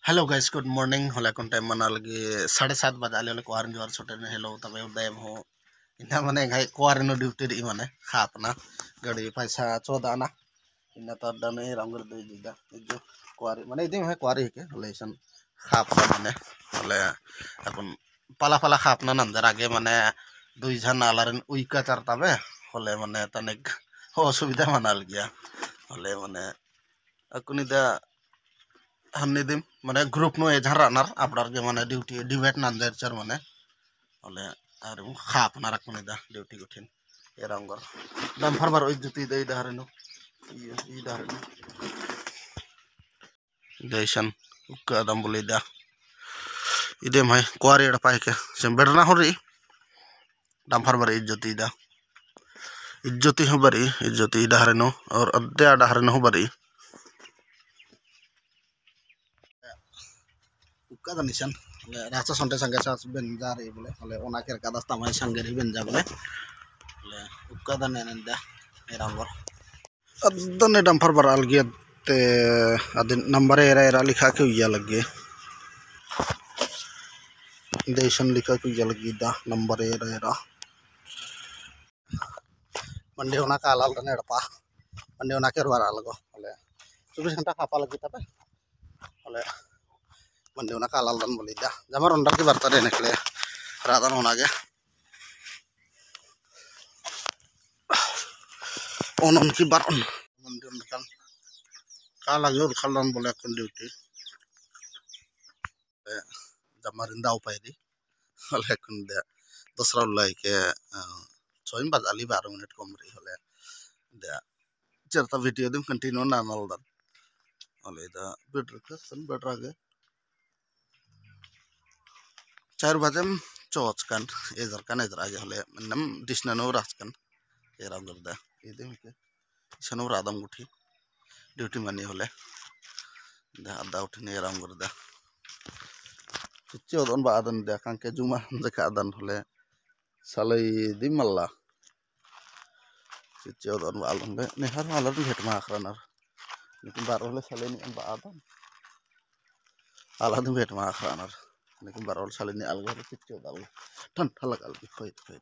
Hello guys good morning होला कोन time मना लगी 7:30 बजे आले को आरन जोर छोटे ने हेलो तबे उदयम हो इना माने घाई कोआर नो ड्यूटी री माने खापना गाड़ी पैसा 14 ना इना तो दने रंगर दे दिदा जो कोआर माने इदे है कोआर के लेसन खाप माने हले अपन पाला पाला खापना नंदर आगे माने दुई जन आलारन उइका चरताबे हले माने तनेक असुविधा मानाल गया हले माने अकुनिदा हमने दिम माने ग्रुप नो एझार रानार आपडार के माने ड्यूटी डिवेट नांदेर चर माने हले आरो खाप ना रखने दा ड्यूटी गुठिन ए रंगर दाम फरबार ओइ जुती दे दाहरनो ई दाहरनो देशन उक्का दम बोले दा इदे माय क्वारी एड पाए के सेम बेडना होरी दाम फरबार इज्जती दा इज्जती हो बरी इज्जती दाहरनो और अद्दे दाहरनो हो बरी उक्का दा निशान राचा संटे संगे सास बेंजार ए बोले हले ओना केर का दस्ता माय संगे री बेंजा बोले हले उक्का दा नेनदा ए रंगर अदने डंफर बराल गे ते अदिन नंबर एरा एरा लिखा के उया लगे देशन लिखा के उया लगी दा नंबर एरा एरा मंडे ओना का लाल ने डपा मंडे ओना केर बराल गो हले 24 घंटा खापा लगी तबे हले मंडे ओना का लाल दन बोली दा जमर अंडर की बर्ता रे निकले रादन ओना गे ओन की बारन मंडे ओना का लगे खालन बोले कन ड्यूटी जमारिंदा उपाय दी हले कन दे दूसरा लाई के 6 बजे 12 मिनट कम रही हले दे चरता वीडियो दम कंटिन्यू ना नलदन हले दा बेटर का सन बेटर आगे 4 बजे चौच kan एजर kan एजर आगे हले नम दिसना नो रास kan ए रंगर दा इदे के सनो रादम गुठी ड्यूटी मनी हले दा अदा उठने रंगर दा चिचोदन बादन दा कांके जुमा देखा दन हले सालै दिमल्ला चिचोदन बालन बे नेहर मालर भेट मा आखरानर लेकिन बार हले सालै नि बादन आलाद भेट मा आखरानर लेकिन बार हले सालै नि अलग चिचोदल ठन ठलक अलग खोय खोय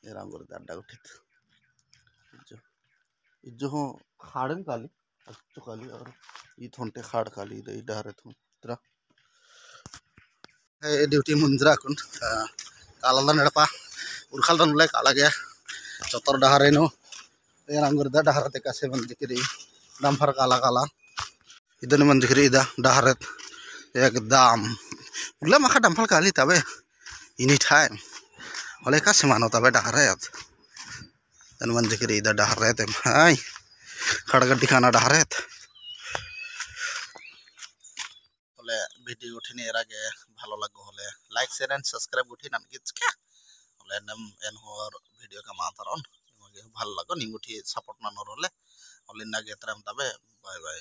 ए रंगर दा अड्डा उठित इज्जो हो खाड़न काली अच्छो काली और ई थोंटे खाड़ काली दे डारे थो त्रा ए ड्यूटी मुंजरा कुन कालाला नडपा उरखाल दन ले काला गया चतर डहारे नो ए रंगर दा डहार ते कासे बन जिकरी डंफर काला काला इदन मन जिकरी दा डहारत एकदम उला मखा डंफल काली तबे इनी टाइम हले का समानो तबे डहारत दन मन जिकरी दा डहारत हाय खड़गड्डी खाना डहारत हले वीडियो उठिने एरागे ভালো লাগো হলে লাইক শেয়ার এন্ড সাবস্ক্রাইব উঠি নাম কি হলে নাম এন হর ভিডিও का मातरन मगे ভালো লাগো নিগুঠি সাপোর্ট না নরলে হলে না গেতরাম তবে বাই বাই।